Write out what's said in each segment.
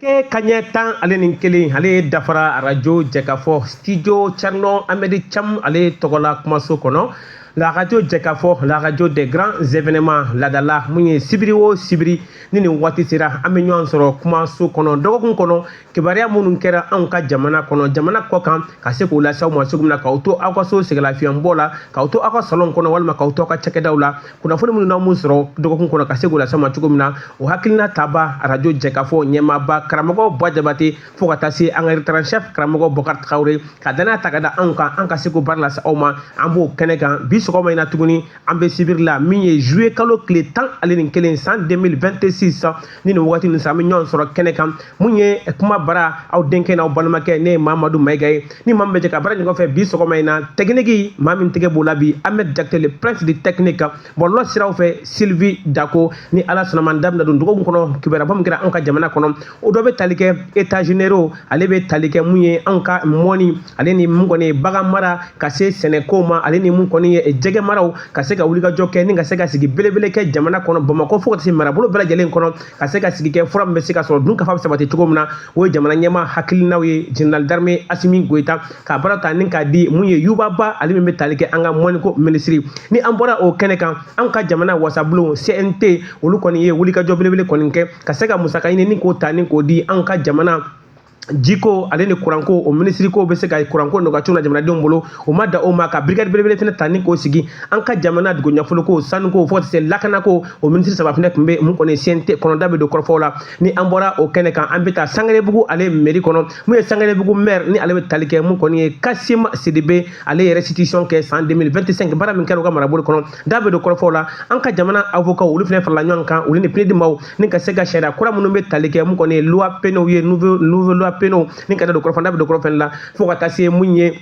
Ke kanye tan ale nin kelen ale dafara radio Jekafo studio Tcherno Amedi Cham ale togola kumaso kono la radio Jekafo la radio des grands événements ladala munye sibiri wo sibiri ni wati sira ame ɲɔgɔn sɔrɔ kumaso kono dɔgɔkun kono kibaruya minnu kɛra anw ka jamana kono jamana kɔ kan ka se k'o lase aw ma cogo min na k'aw to aw ka so sɛgɛlafiɲɛbɔ la k'aw to aw ka salon kɔnɔ walima k'aw to aw ka cakɛdaw la kunnafoni minnu n'aw mun sɔrɔ dɔgɔkun kɔnɔ ka se k'o lase aw ma cogo min na o hakilina taba radio Jekafo ɲɛmaaba karamɔgɔ Bwa Jabate fo ka taa se an ka rédacteur chef karamɔgɔ Bokar Traoré ka danaya ta ka da anw kan an ka se k'o baara lase aw ma an b'o kɛnɛ kan bi sɔgɔma in na tuguni an bɛ sibiri la min ye juillet kalo tile 11 san 2026 ni nin wagati nin sa an bɛ ɲɔgɔn sɔrɔ kɛnɛ kan mun ye kuma bara aw denkɛ n'aw balimakɛ ne ye Mamadu Mayiga ye ni maa min bɛ jɛ ka baara ɲɔgɔn fɛ bi sɔgɔma in na technique maa min tɛgɛ b'o la bi Ahmed Jakite le prince de technique bɔlɔlɔ siraw fɛ Sylvie Dako ni Ala sɔnna ma daminɛ don dɔgɔkun kɔnɔ kibaruya min kɛra anw ka jamana kɔnɔ o dɔ bɛ tali kɛ états généraux ale bɛ tali kɛ mun ye anw ka mɔni ale ni mun kɔni ye bagan mara ka se sɛnɛkow ma ale ni mun kɔni ye jɛgɛ maraw ka se ka wulikajɔ kɛ ni ka se ka sigi belebele kɛ jamana kɔnɔ Bamakɔ fo ka se marabolo bɛɛ lajɛlen kɔnɔ ka se ka sigi kɛ fura min bɛ se ka sɔrɔ dunkafa bɛ sabati cogo min na o ye jamana ɲɛmaa hakilinaw ye général d'armée Assimi Goïta ka baara ta ni k'a di mun ye Yubaba ale min bɛ tali kɛ an ka mɔniko ministre ni an bɔra o kɛnɛ kan an ka jamana wasabulon CNT olu kɔni ye wulikajɔ belebele kɔni kɛ ka se ka musaka ɲini ni k'o ta ni k'o di an ka jamana jiko ale ni kuranko o ministre ko bɛ se ka kuranko nɔgɔya cogo la jamanadenw bolo o ma da o ma ka brigade belebele fana ta ni k'o sigi an ka jamana dugu ɲɛfɔli ko sanuko fo ka se lakana ko o ministre saba fana tun bɛ mun kɔni CNT kɔnɔda bɛ don kɔrɔfɔw la ni an bɔra o kɛnɛ kan an bɛ taa Sangarebugu ale mairie kɔnɔ mun ye Sangarebugu maire ni ale bɛ tali kɛ mun kɔni ye Kasim Sidibe ale ye restitution kɛ san 2025 baara min kɛra u ka marabolo kɔnɔ da bɛ don kɔrɔfɔw la an ka jamana avocat olu fana farala ɲɔgɔn kan olu ni PNUD ni ka se ka sariya kura minnu bɛ tali kɛ mun kɔni ye loi pénaux ye nouvelle loi pénaux ni ka da don kɔrɔfɔ da bɛ don kɔrɔfɔ la fo ka taa se mun ye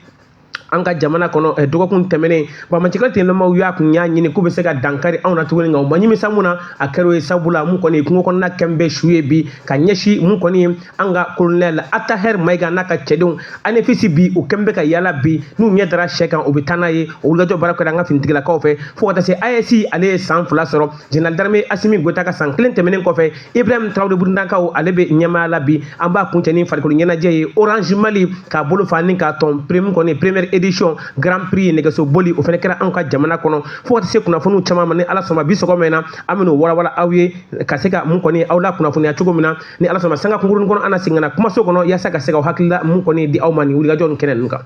an ka jamana kɔnɔ dɔgɔkun tɛmɛnen bamacikala tenlamaw y'a kun y'a ɲini k'u bɛ se ka dankari anw na tuguni nka u ma ɲimisa mun na a kɛra o ye sabula mun kɔni ye kungo kɔnɔna kɛn bɛ su ye bi ka ɲɛsin mun kɔni ye an ka colonel Ataher Mayiga n'a ka cɛdenw ANEFIS bi u kɛn bɛ ka yala bi n'u ɲɛ dara sɛ kan u bɛ taa n'a ye o wulikajɔ baara kɛra an ka finitigilakaw fɛ fo ka taa se AES ale ye san 2 sɔrɔ général d'armée Assimi Goïta ka san 1 tɛmɛnen kɔfɛ Ibrahim Traoré Burundakaw ale bɛ ɲɛmaaya la bi an b'a kuncɛ ni farikolo ɲɛnajɛ ye Orange Mali k'a bolo fa ni k'a tɔn première édition Grand Prix nɛgɛso boli o fana kɛra anw ka jamana kɔnɔ fo ka se kunnafoniw caman ma ni Ala sɔnna bi sɔgɔma in na an bɛn'o walawala aw ye ka se ka mun kɔni aw la kunnafoniya cogo min na ni Ala sɔnna sanga kunkurunin kɔnɔ an na segin ka na kumaso kɔnɔ yaasa ka se ka hakilila mun kɔni di aw ma nin wulikajɔ nin kɛnɛ ninnu kan.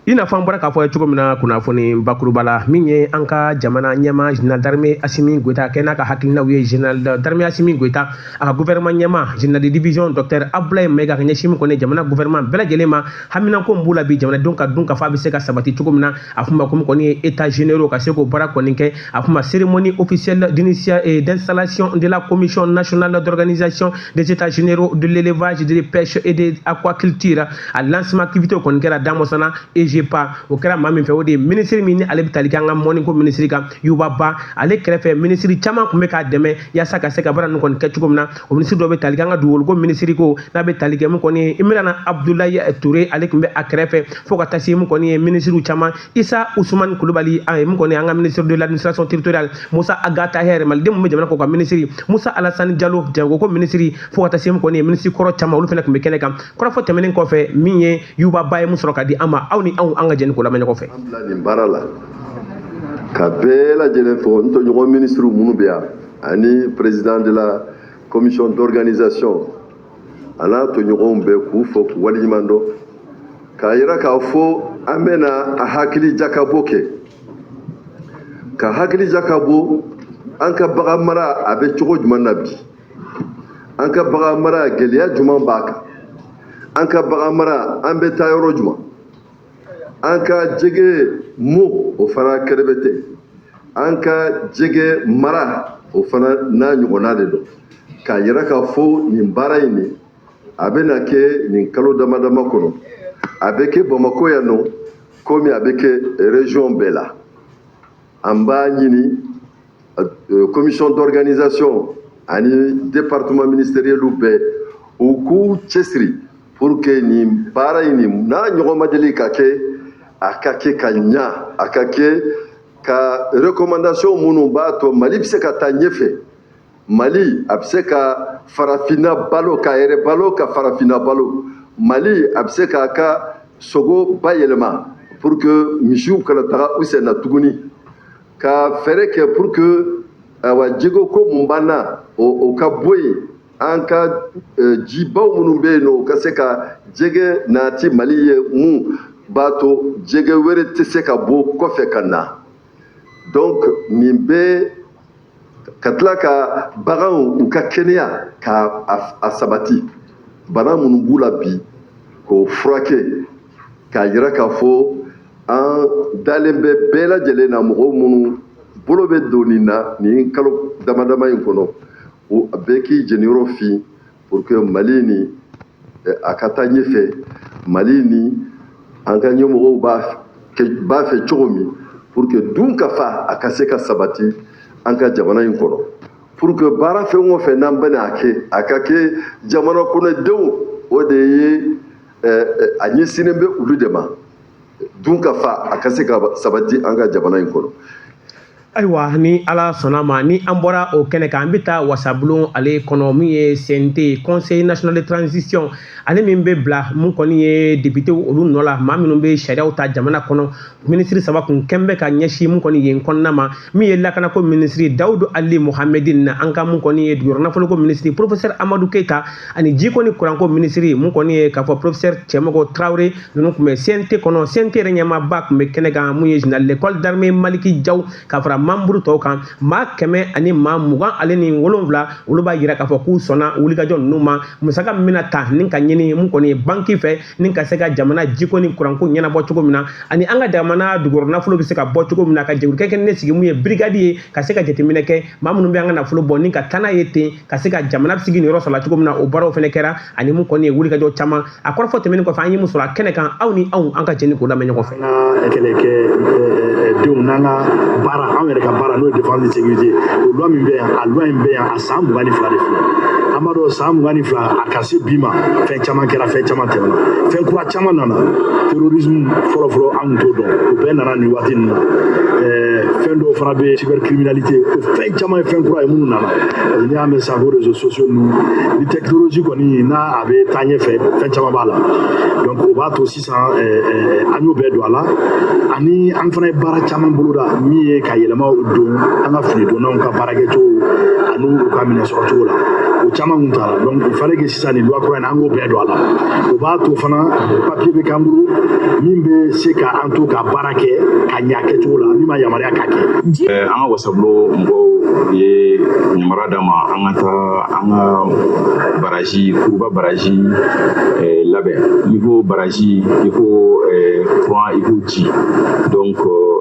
I n'a fɔ an bɔra k'a fɔ cogo min na kunnafoni bakuruba la min ye an ka jamana ɲɛmaa général d'armée Assimi Goïta kɛ n'a ka hakilinaw ye général d'armée Assimi Goïta a ka gouvernement ɲɛmaa général de division docteur Abdoulaye Mayiga ka ɲɛsin min kɔni jamana gouvernement bɛɛ lajɛlen ma haminako min b'u la bi jamanadenw ka dunkafa bɛ se ka sabati cogo min na a fɔ ma ko min kɔni ye états généraux ka se k'o baara kɔni kɛ a fɔ ma cérémonie officielle d'installation de la commission nationale d'organisation des états généraux de l'élevage de la pêche et de l'aquaculture a lancement activité kɔni kɛra Damosana pas o kɛra maa min fɛ o de ye ministre min ni ale bɛ tali kɛ an ka mɔniko ministre kan Yubaba ale kɛrɛfɛ ministre caman tun bɛ k'a dɛmɛ yaasa ka se ka baara ninnu kɔni kɛ cogo min na o ministre dɔ bɛ tali kɛ an ka dugukoloko ministre ko n'a bɛ tali kɛ mun kɔni ye Imrana Abdoulaye Touré ale tun bɛ a kɛrɛfɛ fo ka taa se mun kɔni ye ministre caman Issa Ousmane Kulubali mun kɔni ye an ka ministre de l'administration territoriale Musa Aga Taher maliden mun bɛ jamana kɔ ka ministre Musa Alassane Diallo jagoko ministre fo ka taa se mun kɔni ye ministre kɔrɔ caman olu fana tun bɛ kɛnɛ kan kɔrɔfɔ tɛmɛnen kɔfɛ min ye Yubaba ye mun sɔrɔ ka di an ma aw ni anw an ka jɛni ko lamɛn ɲɔgɔn fɛ. An bila nin baara la ka bɛɛ lajɛlen fɔ n tɔɲɔgɔn ministre minnu bɛ yan ani président de la commission d'organisation a n'a tɔɲɔgɔnw bɛɛ k'u fɔ k'u waleɲuman dɔn k'a yira k'a fɔ an bɛna a hakili jakabɔ kɛ ka hakili jakabɔ an ka bagan mara a bɛ cogo jumɛn na bi an ka bagan mara gɛlɛya jumɛn b'a kan an ka bagan mara an bɛ taa yɔrɔ jumɛn an ka jɛgɛ mo o fana kɛrɛfɛ tɛ an ka jɛgɛ mara o fana n'a ɲɔgɔnna de don k'a yira k'a fɔ nin baara in nin a bɛna kɛ nin kalo dama dama kɔnɔ a bɛ kɛ Bamako yan nɔ komi a bɛ kɛ région bɛɛ la an b'a ɲini commission d'organisation ani département ministériel bɛɛ u k'u cɛsiri pour que nin baara in nin n'a ɲɔgɔn ma deli ka kɛ a ka kɛ ka ɲa a ka kɛ ka recommandation minnu b'a to Mali bɛ se ka taa ɲɛfɛ Mali a bɛ se ka farafina balo ka yɛrɛ balo ka farafina balo Mali a bɛ se k'a ka sogo bayɛlɛma pour que misiw kana taga u sen na tuguni ka fɛɛrɛ kɛ pour que jɛgɛ ko mun b'an na o ka bɔ yen an ka jibaw minnu bɛ yen nɔ o ka se ka jɛgɛ nati Mali ye mun b'a to jɛgɛ wɛrɛ tɛ se ka bɔ kɔfɛ ka na donc nin bɛ ka tila ka baganw u ka kɛnɛya ka a sabati bana minnu b'u la bi k'o furakɛ k'a jira k'a fɔ an dalen bɛ bɛɛ lajɛlen na mɔgɔw minnu bolo bɛ don nin na nin kalo damadama in kɔnɔ o bɛɛ k'i jeniyɔrɔ fin pour que Mali ni a ka taa ɲɛfɛ Mali ni an ka ɲɛmɔgɔw b'a fɛ cogo min pour que dunkafa a ka se ka sabati an ka jamana in kɔnɔ pour que baara fɛn o fɛn n'an bɛna a ka kɛ jamana kɔnɔdenw o de ye a ɲɛsinnen bɛ olu de ma dunkafa a ka se ka sabati an ka jamana in kɔnɔ. Ayiwa ni ala sɔnna ma ni an bɔra o kɛnɛ kan an bɛ taa wasabulon ale kɔnɔ min ye CNT Conseil national de transition ale min bɛ bila mun kɔni ye député olu nɔ la maa minnu bɛ sariyaw ta jamana kɔnɔ ministre saba kun kɛn bɛ ka ɲɛsin mun kɔni yen kɔnɔna ma min ye lakanako ministre Dawudu Ali Mohamedine na an ka mun kɔni ye dugukɔnɔnafoloko ministre professeur Amadou Keita ani jiko ni kuranko ministre mun kɔni ye k'a fɔ professeur Cɛmɔgɔ Traoré ninnu tun bɛ CNT kɔnɔ CNT yɛrɛ ɲɛmaaba tun bɛ kɛnɛ kan mun ye général l'école d'armée Maliki Jaw ka fara membre tɔw kan maa 100 ani maa 27 olu b'a jira k'a fɔ k'u sɔnna wulikajɔ ninnu ma musaka min bɛna ta ni ka ɲini mun kɔni ye banki fɛ ni ka se ka jamana jiko ni kuranko ɲɛnabɔ cogo min na ani an ka jamana dugukɔnɔnafolo bɛ se ka bɔ cogo min na ka jɛgurukɛ kɛ ne sigi mun ye brigade ye ka se ka jateminɛ kɛ maa minnu bɛ an ka nafolo bɔ ni ka taa n'a ye ten ka se ka jamana sigi nin yɔrɔ sɔrɔ cogo min na o baaraw fana kɛra ani mun kɔni ye wulikajɔ caman a kɔrɔfɔ tɛmɛnen kɔfɛ an ye mun sɔrɔ a kɛnɛ kan aw ni anw an ka jɛ ni k'o lamɛn ɲɔgɔn fɛ. denw n'an ka baara anw yɛrɛ ka baara n'o ye défense de sécurité o loi min bɛ yan a loi in bɛ yan a san 22 de filɛ an b'a dɔn san 22 a ka se bi ma fɛn caman kɛra fɛn caman tɛmɛna fɛn kura caman nana terrorisme fɔlɔfɔlɔ an tun t'o dɔn o bɛɛ nana nin waati ninnu na fɛn dɔw fana bɛ cybercriminalité o fɛn caman ye fɛn kura ye minnu nana parce que n'i y'a mɛn sisan ko réseaux sociaux ninnu ni technologie kɔni n'a a bɛ taa ɲɛfɛ fɛn caman b'a la donc o b'a to sisan an y'o bɛɛ don a la ani an fana ye baara caman boloda min ye ka yɛlɛmaw don an ka filidonnaw ka baarakɛcogo ani u ka minɛ sɔrɔ cogo la o caman kun t'a la donc il fallait que sisan nin loi kura in an k'o bɛɛ don a la o b'a to fana papier bɛ k'an bolo min bɛ se ka an to ka baara kɛ ka ɲɛ kɛcogo la min ma yamaruya k'a kɛ. An ka Wasabulon mɔgɔw ye yamaruya d'a ma an ka taa an ka baraji Kuruba baraji labɛn il faut baraji il faut courant il faut ji donc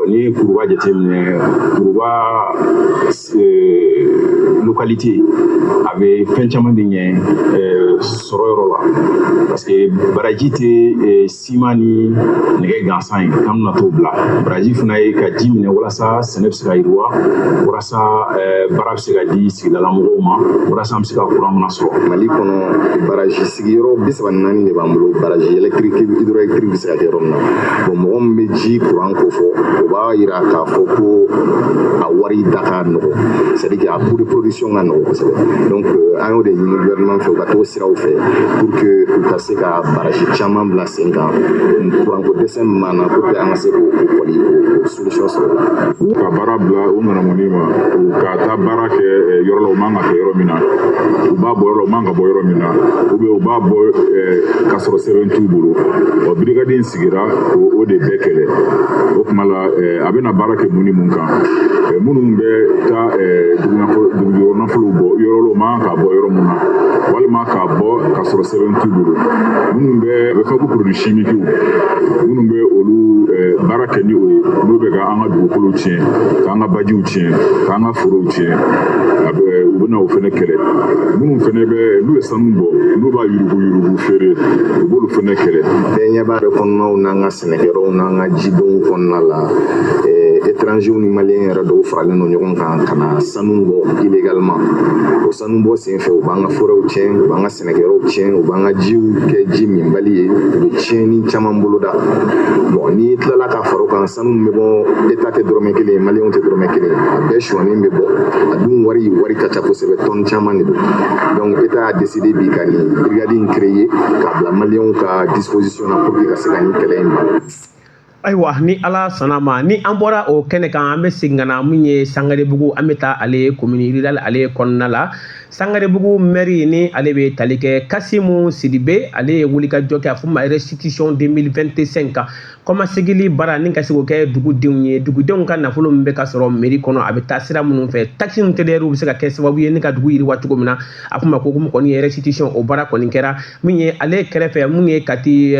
ni Kuruba jateminɛ Kuruba localité a bɛ fɛn caman de ɲɛ sɔrɔ yɔrɔ la parce que baraji tɛ siman ni nɛgɛ gansan ye k'an bɛna t'o bila baraji fana ye ka ji minɛ walasa sɛnɛ bɛ se ka yiriwa walasa baara bɛ se ka di sigidala mɔgɔw ma walasa an bɛ se ka courant fana sɔrɔ. Mali kɔnɔ baraji sigiyɔrɔ 34 de b'an bolo baraji électrique hydroélectrique bɛ se ka kɛ yɔrɔ min na bon mɔgɔ min bɛ ji courant ko fɔ o b'a jira k'a fɔ ko a wari da ka nɔgɔ c'est à dire a coût de production ka nɔgɔ kosɛbɛ donc an y'o de ɲini gouvernement fɛ u ka t'o siraw fɛ pour que u ka se ka baraji caman bila sen kan courant ko dɛsɛ min b'an na pour que an ka se k'o kɔni o solution sɔrɔ. Ka baara bila u ŋanamuni ma u ka taa baara kɛ yɔrɔ la u man ka kɛ yɔrɔ min na u b'a bɔ yɔrɔ la u man ka bɔ yɔrɔ min na ou bien u b'a bɔ k'a sɔrɔ sɛbɛn t'u bolo wa brigade in sigira o de bɛɛ kɛlɛ o tuma la a bɛna baara kɛ mun ni mun kan minnu bɛ taa dugukɔnɔnafolow bɔ yɔrɔ la u man ka bɔ yɔrɔ min na walima k'a bɔ k'a sɔrɔ sɛbɛn t'u bolo minnu bɛ a bɛ fɔ ko produit chimique minnu bɛ olu baara kɛ ni o ye olu bɛ ka an ka dugukolo tiɲɛ k'an ka bajiw tiɲɛ k'an ka forow tiɲɛ u bɛna o fana kɛlɛ minnu fana bɛ n'u ye sanu bɔ n'u b'a yurugu feere u b'olu fana kɛlɛ. Bɛɛ ɲɛ b'a dɔn kɔnɔnaw n'an ka sɛnɛkɛyɔrɔw n'an ka jidenw kɔnɔna la étrangers ni maliens yɛrɛ dɔw faralen don ɲɔgɔn kan ka na sanu bɔ illégalement o sanu bɔ senfɛ u b'an ka forêw tiɲɛ u b'an ka sɛnɛkɛyɔrɔw tiɲɛ u b'an ka jiw kɛ ji minbali ye u bɛ tiɲɛni caman boloda bon n'i tilala ka fara o kan sanu min bɛ bɔ état tɛ dɔrɔmɛ kelen ye maliens tɛ dɔrɔmɛ kelen ye a bɛɛ suɲɛnen bɛ bɔ a dun wari ka ca kosɛbɛ tonne caman de don donc état a décidé bi ka nin brigade in créer ka bila maliens ka disposition na pour que ka se ka nin kɛlɛ in ban. Ayiwa ni ala sɔnna ma ni an bɔra o kɛnɛ kan an bɛ segin ka na mun ye Sangarebugu an bɛ taa ale commune rurale ale kɔnɔna la Sangarebugu maire ni ale bɛ tali kɛ Kasimu Sidibe ale ye wulikajɔ kɛ a fɔ ma restitution 2025 kan kɔmasegili baara ni ka se k'o kɛ dugudenw ye dugudenw ka nafolo min bɛ ka sɔrɔ mairie kɔnɔ a bɛ taa sira minnu fɛ taxe min tɛdɛriw bɛ se ka kɛ sababu ye ni ka dugu yiriwa cogo min na a fɔ ma ko kɔni ye restitution o baara kɔni kɛra min ye ale kɛrɛfɛ mun ye Kati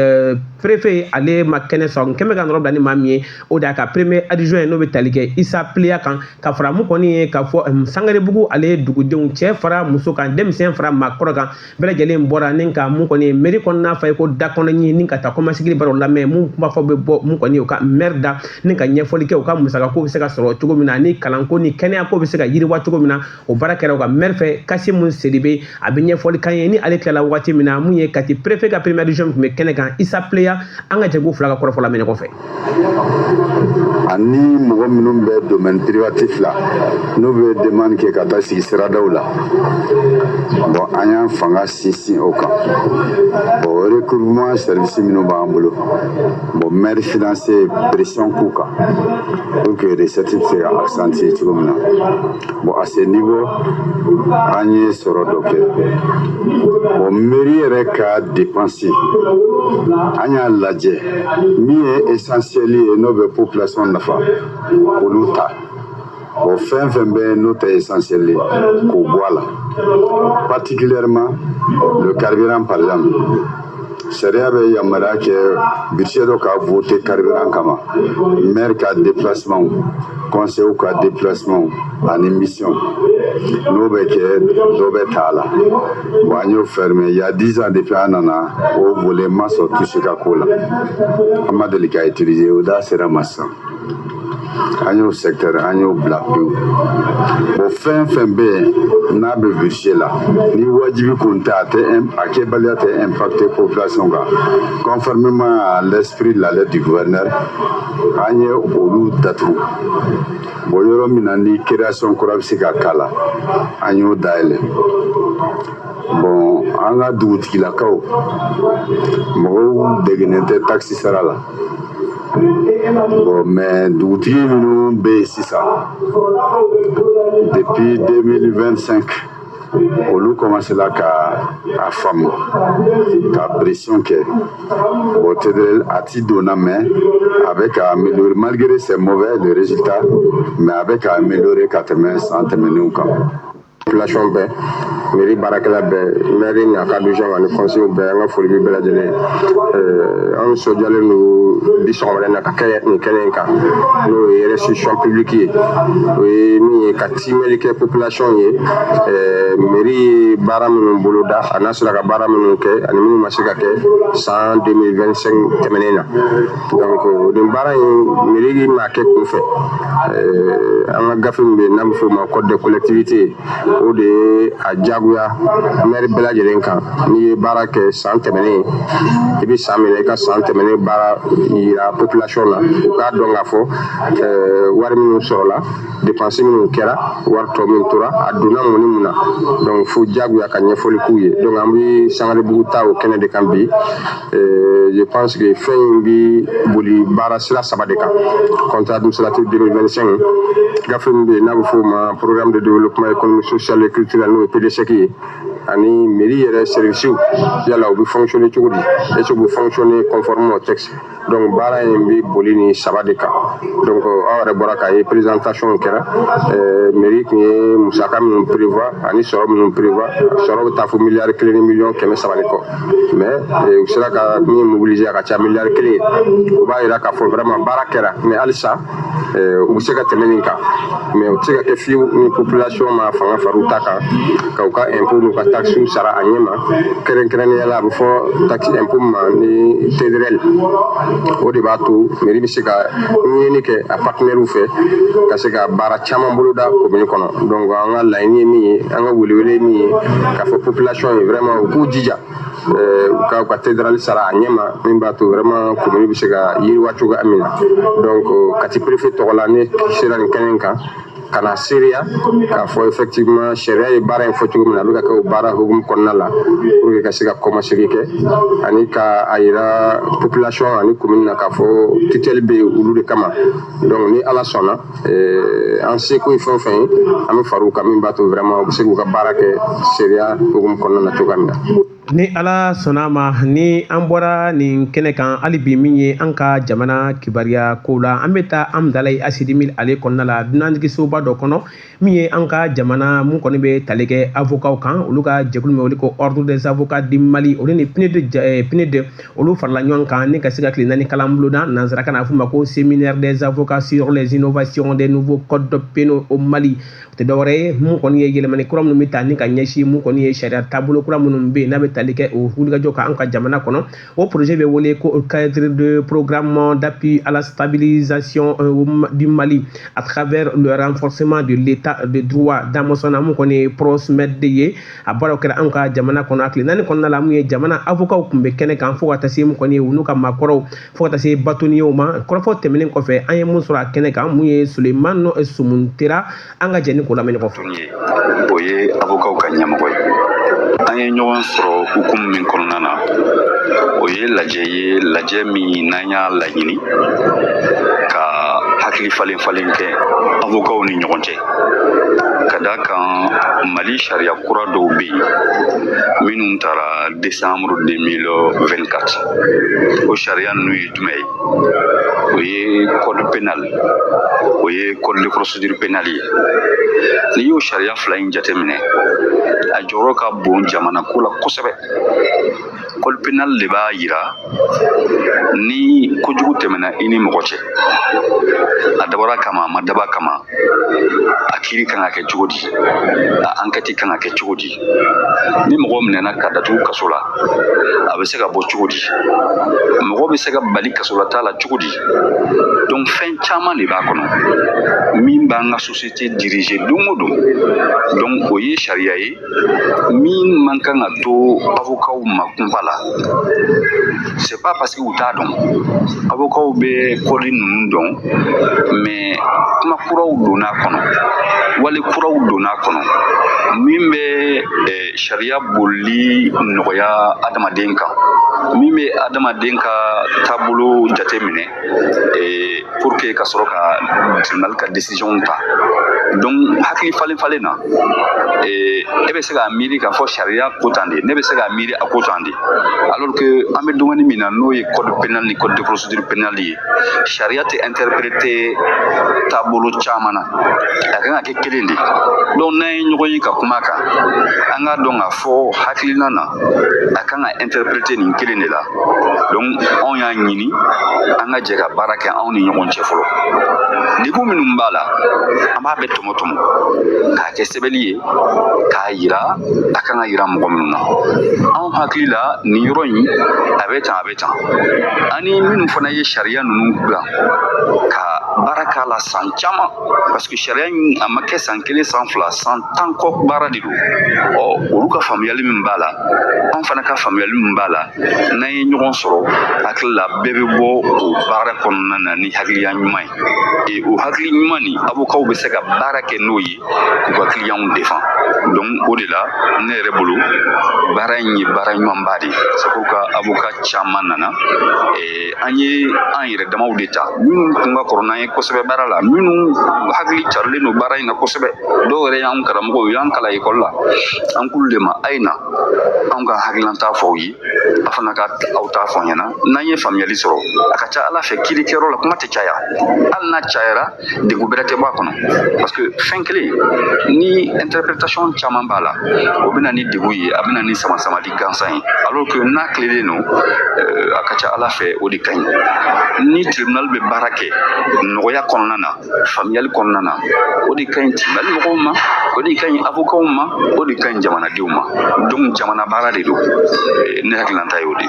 préfet ale ma kɛnɛ sɔrɔ kɛmɛ ka nɔrɔ bila ni maa min ye o de y'a ka premier adjoint ye n'o bɛ tali kɛ Isa Pleya kan ka fara mun kɔni ye ka fɔ Sangarebugu ale dugudenw cɛ fara muso kan denmisɛn fara maakɔrɔ kan bɛɛ lajɛlen bɔra ni ka mun kɔni ye mairie kɔnɔna fɔ ye ko da kɔnɔ ɲi ni ka taa kɔmasegili baaraw lamɛn mun kuma fɔ bɛ bɔ mun kɔni u ka maire da ni ka ɲɛfɔli kɛ u ka musaka ko bɛ se ka sɔrɔ cogo min na ni kalanko ni kɛnɛya ko bɛ se ka yiriwa cogo min na o baara kɛra u ka maire fɛ Kasimu Sidibe a bɛ ɲɛfɔli kan ye ni ale tilala waati min na mun ye Kati préfet ka premier adjoint tun bɛ kɛnɛ kan Isa Pleya an ka jɛkulu fila ka kɔrɔfɔ lamɛn ɲɔgɔn fɛ. Ani mɔgɔ minnu bɛ domaine privatif la n'u bɛ demande kɛ ka taa sigi siradaw la bon an y'an fanga sinsin o kan bon recouvrement service minnu b'an bolo bon maire financier pression k'u kan pour que recette bɛ se ka accentuer cogo min na bon à ce niveau an ye sɔrɔ dɔ kɛ bon mairie yɛrɛ ka dépense an y'a lajɛ min ye essentiel ye n'o bɛ population nafa olu ta bon fɛn fɛn bɛ n'o tɛ essentiel ye k'o bɔ a la particulièrement le carburant par exemple sariya bɛ yamaruya kɛ budget dɔ ka voter carburant kama maire ka déplacement conseil ka déplacement ani mission n'o bɛ kɛ dɔ bɛ ta a la bon an y'o fermé il y a 10 ans depuis an nana o volet ma sɔn touché ka ko la an ma deli ka utiliser o da sera ma sisan an y'o secteur an y'o bila pewu bon fɛn fɛn bɛ yen n'a bɛ budget la ni wajibi kun tɛ a kɛbaliya tɛ impacter population kan conformément à l'esprit de la lettre du gouverneur an ye olu datugu bon yɔrɔ min na ni création kura bɛ se ka k'a la an y'o dayɛlɛ bon an ka dugutigilakaw mɔgɔw degenen tɛ taxe sara la bon mais dugutigi minnu bɛ yen sisan depuis 2025 olu commencera ka a faamu ka pression kɛ bon TDL a ti donna mais a bɛ ka améliorer malgré c'est mauvais le résultat mais a bɛ ka améliorer ka tɛmɛ san tɛmɛnenw kan. Population bɛɛ mairie baarakɛla bɛɛ maire n'a ka adjoint ani conseil bɛɛ an ka foli bɛ bɛɛ lajɛlen an nisɔndiyalen don bi sɔgɔmada in na ka kɛ nin kɛnɛ in kan n'o ye restitution publique ye o ye min ye ka timɛli kɛ population ye mairie ye baara minnu boloda a n'a sera ka baara minnu kɛ ani minnu ma se ka kɛ san 2025 tɛmɛnen na donc nin baara in mairie m'a kɛ kunfɛ an ka gafe min bɛ yen n'a bɛ f'o ma code de collectivité o de ye a diyagoya maire bɛɛ lajɛlen kan n'i ye baara kɛ san tɛmɛnen i bɛ san minɛ i ka san tɛmɛnen baara yira population na u k'a dɔn k'a fɔ wari minnu sɔrɔla dépense minnu kɛra wari tɔ min tora a donna mun ni mun na donc fo diyagoya ka ɲɛfɔli k'u ye donc an bɛ Sangarebugu ta o kɛnɛ de kan bi je pense que fɛn in bɛ boli baara sira saba de kan compte administratif 2025 gafe min bɛ yen n'a bɛ f'o ma programme de développement économique social et culturel n'o ye PDCEC ye ani mairie yɛrɛ service yala u bɛ fonctionner cogo di est-ce que u bɛ fonctionner conformément au texte donc baara in bɛ boli nin saba de kan donc aw yɛrɛ bɔra k'a ye présentation kɛra mairie tun ye musaka minnu prévoir ani sɔrɔ minnu prévoir sɔrɔ bɛ taa fo miliyari 1 ni miliyɔn 300 kɔ mais u sera ka min mobiliser a ka ca miliyari 1 ye o b'a jira k'a fɔ vraiment baara kɛra mais halisa u bɛ se ka tɛmɛ nin kan mais u tɛ se ka kɛ fiyewu ni population ma fanga fara u ta kan ka u ka impôt n'u ka taxe sara a ɲɛ ma kɛrɛnkɛrɛnnenya la a bɛ fɔ taxe impôt ma ni TDRL o de b'a to mairie bɛ se ka ɲini kɛ a partenaires fɛ ka se ka baara caman boloda commune kɔnɔ donc an ka laɲini ye min ye an ka welewele ye min ye k'a fɔ population ye vraiment u k'u jija u ka cathédrale sara a ɲɛma min b'a to vraiment commune bɛ se ka yiriwa cogoya min na donc Kati préfet tɔgɔ la ne sera nin kɛnɛ kan ka na seereya k'a fɔ effectivement sariya ye baara in fɔ cogo min na a bɛ ka kɛ o baara hukumu kɔnɔna la pour que ka se ka kɔmasegin kɛ ani ka a yira population ani commune na k'a fɔ tutelle bɛ olu de kama donc ni ala sɔnna an seko ye fɛn o fɛn ye an bɛ far'u kan min b'a to vraiment u bɛ se k'u ka baara kɛ sariya hukumu kɔnɔna na cogoya min na. Ni ala sɔnna ma ni an bɔra nin kɛnɛ kan hali bi min ye an ka jamana kibaruya ko la an bɛ taa Amdalayi Asidi Mil ale kɔnɔna la dunanjigisoba dɔ kɔnɔ min ye an ka jamana mun kɔni bɛ tali kɛ avocat kan olu ka jɛkulu min wele ko ordre des avocats du Mali olu ni PNUD olu farala ɲɔgɔn kan ni ka se ka tile 4 kalan boloda nanzarakan na a fɔ ma ko séminaire des avocats sur les innovations des nouveaux codes pénaux au Mali o tɛ dɔwɛrɛ ye mun kɔni ye yɛlɛmani kura minnu bɛ ta ni ka ɲɛsin mun kɔni ye sariya taabolo kura minnu bɛ yen n'a bɛ tali kɛ o wulikajɔ kan an ka jamana kɔnɔ o projet bɛ wele ko cadre de programme d'appui à la stabilisation du Mali à travers le renforcement de l'état de droit dans mon sɔnna mun kɔni ye PROSMED de ye a baaraw kɛra an ka jamana kɔnɔ a tile 4 kɔnɔna la mun ye jamana avocat tun bɛ kɛnɛ kan fo ka taa se mun kɔni ye u n'u ka maakɔrɔw fo ka taa se bâtonniers ma kɔrɔfɔ tɛmɛnen kɔfɛ an ye mun sɔrɔ a kɛnɛ kan mun ye Sulemani Sumuntera an ka jɛni ko lamɛn kɔfɛ o ye avocat ka ɲɛmɔgɔ ye an ye ɲɔgɔn sɔrɔ hukumu min kɔnɔna na o ye lajɛ min n'an y'a laɲini ka hakili falen kɛ avocat ni ɲɔgɔn cɛ ka da kan Mali sariya kura dɔw bɛ yen minnu taara décembre 2024 o sariya ninnu ye jumɛn ye o ye code pénal o ye code de procédure pénale ye n'i y'o sariya fila in jateminɛ a jɔyɔrɔ ka bon jamana ko la kosɛbɛ code pénal de b'a yira ni kojugu tɛmɛna i ni mɔgɔ cɛ a dabɔra kama a ma daba kama a kiiri kan ka kɛ cogo di a enquête kan ka kɛ cogo di ni mɔgɔ minɛna ka datugu kaso la a bɛ se ka bɔ cogo di mɔgɔ bɛ se ka bali kaso la t'a la cogo di donc fɛn caman de b'a kɔnɔ min b'an ka société diriger don o don donc o ye sariya ye min man kan ka to avocat ma kunba la c'est pas parce que u t'a dɔn avocat bɛ code ninnu dɔn mais kuma kuraw donna kɔnɔ wali kuraw donna kɔnɔ min bɛ sariya bolili nɔgɔya adamaden kan min bɛ adamaden ka taabolo jateminɛ pour que ka sɔrɔ ka tribunal ka décision ta donc hakili falen na e bɛ se k'a miiri k'a fɔ sariya ko tan de ne bɛ se k'a miiri a ko tan de alors que an bɛ dumuni min na n'o ye code pénal ni code de procédure pénale ye sariya tɛ interpréter taabolo caman na a kan ka kɛ kelen de donc n'an ye ɲɔgɔn ye ka kuma kan an k'a dɔn k'a fɔ hakilina na a kan ka interpréter nin kelen de la donc anw y'a ɲini an ka jɛ ka baara kɛ anw ni ɲɔgɔn cɛ fɔlɔ degun minnu b'a la an b'a bɛɛ tɔmɔ k'a kɛ sɛbɛnni ye k'a yira a kan ka yira mɔgɔ minnu na anw hakili la nin yɔrɔ in a bɛ tan ani minnu fana ye sariya ninnu dilan ka baara k'a la san caman parce que sariya in a ma kɛ san 1 san 2 san 10 kɔ baara de don olu ka faamuyali min b'a la anw fana ka faamuyali min b'a la n'an ye ɲɔgɔn sɔrɔ hakili la bɛɛ bɛ bɔ o baara kɔnɔna na ni hakiliya ɲuman ye o hakili ɲuman ni avocat bɛ se ka baara kɛ n'o ye k'u ka clients défend donc o de la ne yɛrɛ bolo baara in ye baara ɲumanba de c'est pourquoi avocat caman nana an ye an yɛrɛ damaw de ta minnu kun ka kɔrɔ n'an ye kosɛbɛ baara la minnu hakili carilen don baara in na kosɛbɛ dɔw yɛrɛ y'an karamɔgɔw u y'an kalan ekɔli la an k'ulu de ma a ye na anw ka hakililanta fɔ aw ye a fana ka aw t'a fɔ ɲɛna n'an ye faamuyali sɔrɔ a ka ca ala fɛ kiirikɛyɔrɔ la kuma tɛ caya hali n'a cayara degun bɛrɛ tɛ bɔ a kɔnɔ parce que fɛn kelen ni interprétation caman b'a la o bɛ na ni degun ye a bɛ na ni samasamali gansan ye alors que n'a tilelen don a ka ca ala fɛ o de ka ɲi ni tribunal bɛ baara kɛ nɔgɔya kɔnɔna na faamuyali kɔnɔna na o de ka ɲi tribunal mɔgɔw ma o de ka ɲi avocat ma o de ka ɲi jamanadenw ma donc jamana baara de don ne hakililanta ye o de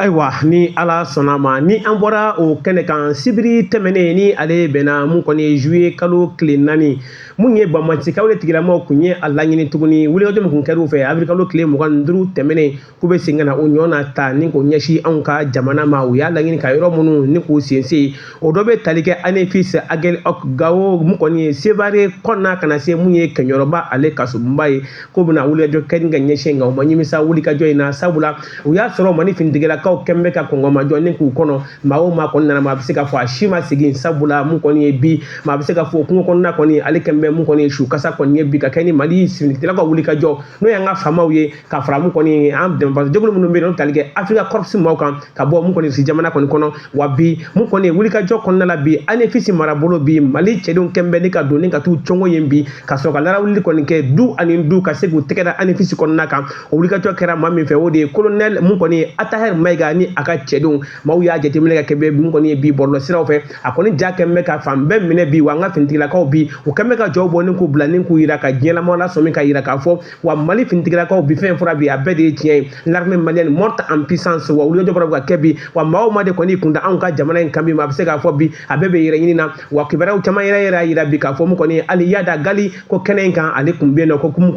Ayiwa ni ala sɔnna ma ni an bɔra o kɛnɛ kan sibiri tɛmɛnen ni ale bɛnna mun kɔni ye juillet kalo tile 4 mun ye bamantikaw de tigilamɔgɔw kun ye a laɲini tuguni wulikajɔ min kun kɛr'u fɛ avril kalo tile 25 tɛmɛnen k'u bɛ segin ka na o ɲɔgɔnna ta ni k'o ɲɛsin anw ka jamana ma u y'a laɲini ka yɔrɔ minnu ni k'u sense o dɔ bɛ tali kɛ anefis agel gawo mun kɔni ye sevare kɔnɔna ka na se mun ye kɛɲɔrɔba ale kasobonba ye k'o bɛna wulikajɔ kɛ ni ka ɲɛsin nka u ma ɲimisa wulikajɔ in na sabula u y'a sɔrɔ mali finitigilakaw kɛmɛ bɛ ka kɔngɔmajɔ ni k'u kɔnɔ maa o maa kɔni nana maa bɛ se ka fɔ a si ma segin sabula mun kɔni ye bi maa bɛ se ka fɔ kungo kɔnɔna kɔni ale kɛmɛ bɛ mun kɔni ye su kasa kɔni ye bi ka kɛ ni mali finitigilakaw ka wulikajɔ n'o y'an ka faamaw ye ka fara mun kɔni an dɛmɛbaajɛkulu minnu bɛ yen n'o tali kɛ afrika corps maaw kan ka bɔ mun kɔni si jamana kɔni kɔnɔ wa bi mun kɔni ye wulikajɔ kɔnɔna la bi anefisi marabolo bi mali cɛdenw kɛmɛ bɛ ni ka don ni ka t'u cɔngɔ yen bi ka sɔrɔ ka larawuli kɔni kɛ du ani du ka se k'u tɛgɛ da anefisi kɔnɔna kan o wulikajɔ kɛra maa min fɛ o de ye colonel mun kɔni ye atahɛr mayiga ni a ka cɛdenw maaw y'a jateminɛ ka kɛ mun kɔni ye bi bɔlɔlɔ siraw fɛ a kɔni ja kɛmɛ bɛ ka fan bɛɛ minɛ bi wa an ka finitigilakaw bi u kɛmɛ ka jɔw bɔ ni k'u bila ni k'u yira ka diɲɛlamɔgɔ lasɔmi ka yira k'a fɔ wa mali finitigilakaw bi fɛn fɔra bi a bɛɛ de ye tiɲɛ ye l'armée malienne morte en puissance wa wulikajɔ fɔra ka kɛ bi wa maa o maa de kɔni kun da anw ka jamana in kan bi ma a bɛ se k'a fɔ bi a bɛɛ bɛ yɛrɛ ɲini na wa kibaruyaw caman yɛrɛ y'a yira bi k'a fɔ mun kɔni ye hali yada gali ko kɛnɛ in kan ale kun bɛ yen nɔ ko mun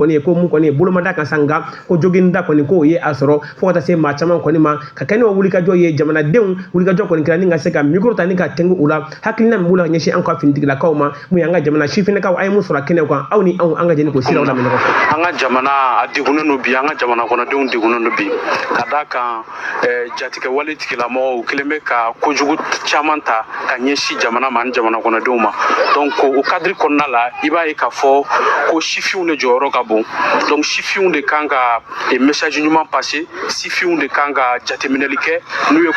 kɔni ye bolomada kan sa nka ko joginda kɔni k'o ye a sɔrɔ fo ka taa se maa caman kɔni ma ka kɛ n'o wulikajɔ ye jamanadenw wulikajɔ kɔni kɛra ni ka se ka micro ta ni ka tɛngu u la hakilina min b'u la ka ɲɛsin an ka finitigilakaw ma mun y'an ka jamana sifinnakaw a ye mun sɔrɔ kɛnɛw kan aw ni anw an ka jɛni k'o siraw lamɛn ɲɔgɔn fɛ. An ka jamana a degunnen don bi an ka jamana kɔnɔdenw degunnen don bi ka d'a kan jatigɛ wale tigilamɔgɔw kelen bɛ ka kojugu caman ta ka ɲɛsin jamana ma ani jamana kɔnɔdenw ma donc o cadre kɔnɔna la i b'a ye k'a fɔ ko sifinw de jɔyɔrɔ ka bon donc sifinw de kan ka message ɲuman passer sifinw de kan ka jateminɛli kɛ n'u ye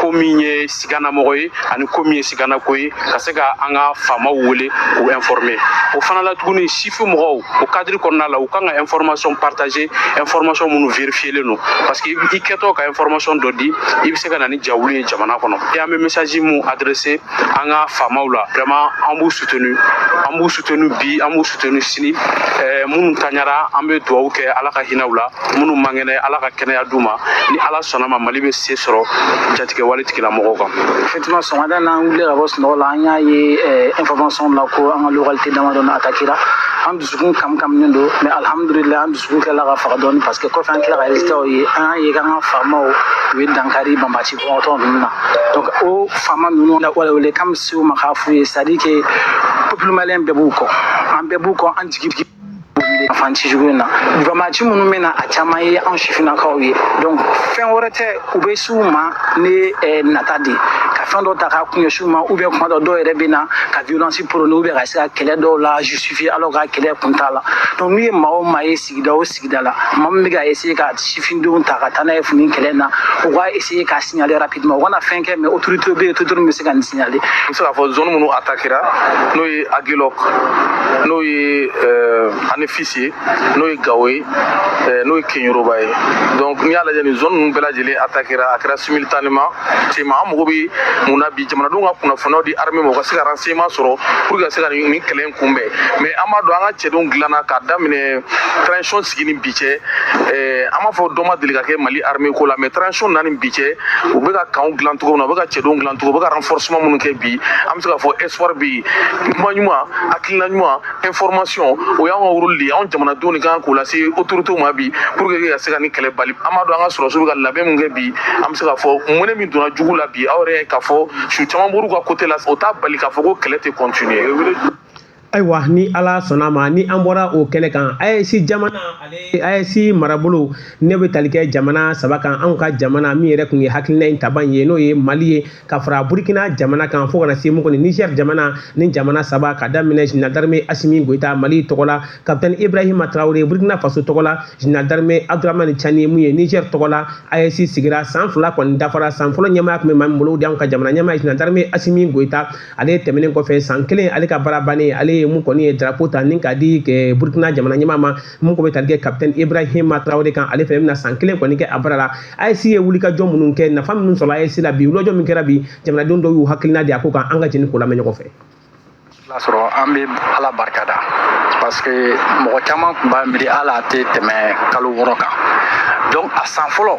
ko min ye siganamɔgɔ ye ani ko min ye siganako ye ka se ka an ka faamaw wele k'u informer o fana la tuguni sifin mɔgɔw o cadre kɔnɔna la u kan ka information partager information minnu vérifielen don parce que i kɛtɔ ka information dɔ di i bɛ se ka na ni jawuli ye jamana kɔnɔ et an bɛ message mun adresser an ka faamaw la vraiment an b'u soutenu bi an b'u soutenu sini minnu taɲara an bɛ dugawu kɛ ala ka hinɛw la minnu man kɛnɛ ala ka kɛnɛya d'u ma ni ala sɔnna ma mali bɛ se sɔrɔ jatigɛ wale tigilamɔgɔw kan. Effectivement sɔgɔmada n'an wulila ka bɔ sunɔgɔ la an y'a ye information la ko an ka localité damadɔ attaquera an dusukun kaminen don mais alhamdulillah an dusukun tilala ka faga dɔɔni parce que kɔfɛ an tila ka résultat ye an y'a ye k'an ka faamaw u ye dankari banbaaci kɔngɔtɔ ninnu na donc o faama ninnu wele kan bɛ se u ma k'a f'u ye c'est à dire que peuple malien bɛɛ b'u kɔ an bɛɛ b'u kɔ an jigi fanci jugu in na banbaaci minnu bɛ na a caman ye an sifinnakaw ye donc fɛn wɛrɛ tɛ u bɛ s'u ma ni nata de ka fɛn dɔ ta k'a kun ɲɛsin u ma ou bien kuma dɔ dɔw yɛrɛ bɛ na ka violence prôner ou bien ka se ka kɛlɛ dɔw la justifier alors ka kɛlɛ kun t'a la donc n'u ye maa o maa ye sigida o sigida la maa min bɛ ka essayer ka sifindenw ta ka taa n'a ye fini kɛlɛ na u ka essayer ka signaler rapidement u kana fɛn kɛ mais autorité bɛ yen autorité min bɛ se ka nin signaler. n bɛ se k'a fɔ zone minnu attaquera n'o ye agilok n'o ye anefis ye n'o ye gawo ye n'o ye keɲoroba ye donc n'i y'a lajɛ nin zone ninnu bɛɛ lajɛlen attaquera a kɛra simultanément tema an mago bɛ mun na bi jamanadenw ka kunnafoniyaw di armée ma u ka se ka renseignement sɔrɔ pour que ka se ka nin kɛlɛ in kunbɛn mais an b'a dɔn an ka cɛdenw dilanna k'a daminɛ transition sigi ni bi cɛ an b'a fɔ dɔ ma deli ka kɛ mali armée ko la mais transition na ni bi cɛ u bɛ ka kanw dilan cogo min na u bɛ ka cɛdenw dilan cogo u bɛ ka renforcement minnu kɛ bi an bɛ se k'a fɔ espoir bɛ yen kuma ɲuman hakilina ɲuman information o y'an ka rôle de ye anw jamanadenw de kan k'o lase autorités ma bi pour que ka se ka nin kɛlɛ bali an b'a dɔn an ka sɔrɔsiw bɛ ka labɛn min kɛ bi an bɛ se k'a fɔ mɔnɛ min donna jugu la bi aw yɛrɛ ye k'a fɔ su caman bɔr'u ka côté la o t'a bali k'a fɔ ko kɛlɛ tɛ continuer. ayiwa ni ala sɔnna ma ni an bɔra o kɛnɛ kan AES jamana AES marabolo ne bɛ tali kɛ jamana saba kan anw ka jamana min yɛrɛ kun ye hakilina in taban ye n'o ye mali ye ka fara burukina jamana kan fo kana se mun kɔni niger jamana ni jamana saba ka daminɛ général d'armée asimi goyita mali tɔgɔ la capitaine ibrahima traoré burukina faso tɔgɔ la général d'armée abdramani chani mun ye niger tɔgɔ la AES sigira san 2 kɔni dafara san fɔlɔ ɲɛmaya kun bɛ maa min bolo o de y'anw ka jamana ɲɛmaa général d'armée asimi goyita ale tɛmɛnen kɔfɛ san 1 ale ka baara bannen ale mun kɔni ye drapeau ta ni ka di burkina jamana ɲɛmaa ma mun ko bɛ tali kɛ capitaine ibrahima traoré kan ale fɛnɛ bɛna san 1 kɔni kɛ a baara la AES ye wulikajɔ minnu kɛ nafa minnu sɔrɔ AES la bi wulikajɔ min kɛra bi jamanadenw dɔw y'u hakilina di a ko kan an ka jɛni k'o lamɛn ɲɔgɔn fɛ. Lasɔrɔ an bɛ ala barikada parce que mɔgɔ caman tun b'a miiri ala tɛ tɛmɛ kalo 6 kan donc a san fɔlɔ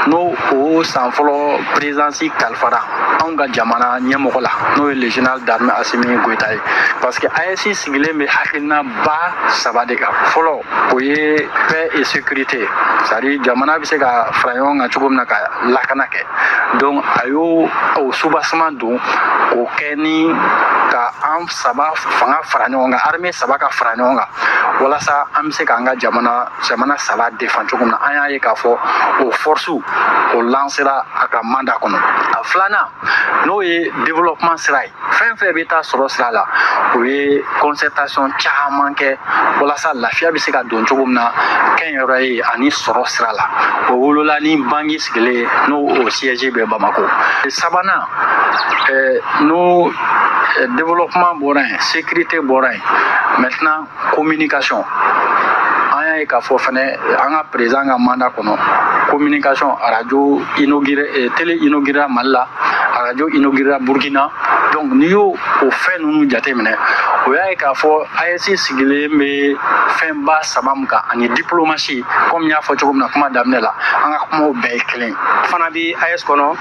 n'o o san fɔlɔ présidence kalifara anw ka jamana ɲɛmɔgɔ la n'o ye le général d'armée Assimi Goïta ye parce que AES sigilen bɛ hakilina ba 3 de kan fɔlɔ o ye paix et sécurité c'est-à-dire jamana bɛ se ka fara ɲɔgɔn kan cogo min na ka lakana kɛ donc a y'o o soubassement don k'o kɛ ni ka an 3 fanga fara ɲɔgɔn kan armée 3 ka fara ɲɔgɔn kan walasa an bɛ se k'an ka jamana 3 défend cogo min na an y'a ye k'a fɔ o force o lancera a ka mandat kɔnɔ a filanan n'o ye développement sira ye fɛn fɛn bɛ taa sɔrɔ sira la o ye concertation caman kɛ walasa lafiya bɛ se ka don cogo min na kɛnyɛrɛye ani sɔrɔ sira la o wolola ni bangi sigilen n'o o siège bɛ Bamako sabanan n'o développement bɔra yen sécurité bɔra yen maintenant communication an y'a ye k'a fɔ fɛnɛ an ka président ka mandat kɔnɔ communication radio inauguré télé inauguré Mali la radio inauguré Burkina donc n'i y'o o fɛn ninnu jateminɛ o y'a ye k'a fɔ AES sigilen bɛ fɛnba 3 min kan ani diplomatie comme n y'a fɔ cogo min na kuma daminɛ la an ka kumaw bɛɛ ye kelen fana bi AES kɔnɔ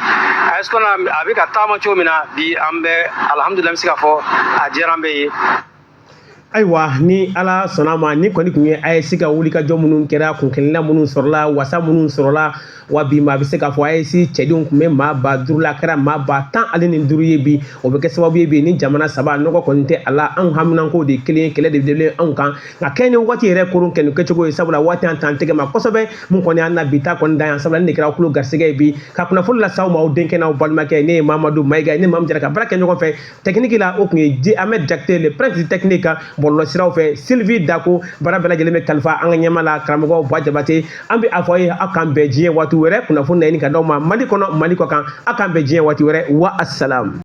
a bɛ ka taama cogo min na bi an bɛ alhamdulilayi n bɛ se k'a fɔ a diyara an bɛɛ ye. Ayiwa ni ala sɔnna ma ni kɔni kun ye AES ka wulikajɔ minnu kɛra kunkelenna minnu sɔrɔla wasa minnu sɔrɔla wa bi ma bɛ se k'a fɔ AES cɛdenw kun bɛ maa ba 5 la kɛra maa ba 15 ye bi o bɛ kɛ sababu ye bi ni jamana 3 nɔgɔ kɔni tɛ a la anw haminanko de kelen kɛlɛ de bɛ anw kan nka kɛ ni waati yɛrɛ koron kɛ nin kɛcogo ye sabula waati an t'an tɛgɛ ma kosɛbɛ mun kɔni y'an na bi ta kɔni dan yan sabula ne de kɛra kulo garisɛgɛ ye bi ka kunnafoni lase aw ma aw denkɛ n'aw balimakɛ ne ye Mamadu Mayiga ne Mamu Jara ka baara kɛ ɲɔgɔn fɛ technique la o kun ye Ahmed Jakite le prince technique bɔlɔlɔsiraw fɛ Sylvie Dako baara bɛɛ lajɛlen bɛ kalifa an ka ɲɛmaa la karamɔgɔ Ba Jabate an bɛ a fɔ a ye aw k'an bɛn diɲɛ waati wɛrɛ kunnafoni na ɲini ka d'aw ma Mali kɔnɔ Mali kɔ kan aw k'an bɛn diɲɛ waati wɛrɛ wa assalam.